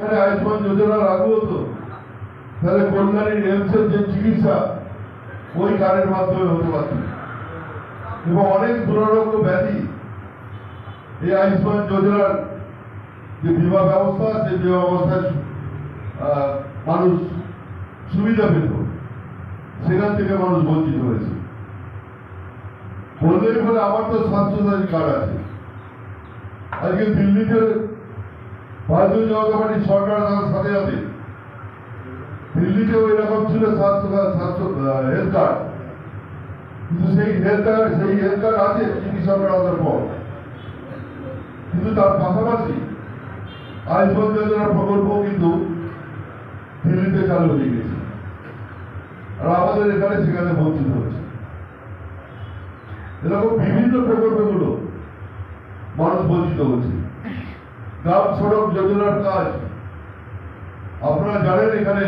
এখানে আয়ুষ্মান যোজনা লাগু হতো তাহলে কল্যাণী এমসের যে চিকিৎসা ওই কার্ডের মাধ্যমে হতে পারত এবং অনেক দুরারোগ্য ব্যাধি এই আয়ুষ্মান যোজনার যে বিমা ব্যবস্থা সেই বিমা ব্যবস্থায় মানুষ সুবিধা পেত, সেখান থেকে মানুষ বঞ্চিত হয়েছে। বললেই বলে আমার তো স্বাস্থ্যসাথী কার্ড আছে। আজকে দিল্লিতে ভারতীয় জনতা পার্টির সরকার তার সাথে সাথে দিল্লিতেও এরকম ছিল হেলথ কার্ড, কিন্তু সেই হেলথ কার্ড আছে তিনি সরকার আসার পর, কিন্তু তার পাশাপাশি আয়ুষ্মান যোজনার প্রকল্প কিন্তু দিল্লিতে চালু হয়ে গেছে, আর আমাদের এখানে সেখানে বঞ্চিত হচ্ছে। এরকম বিভিন্ন প্রকল্পগুলো মানুষ বঞ্চিত হচ্ছে। গ্রাম সড়ক যোজনার কাজ আপনারা জানেন, এখানে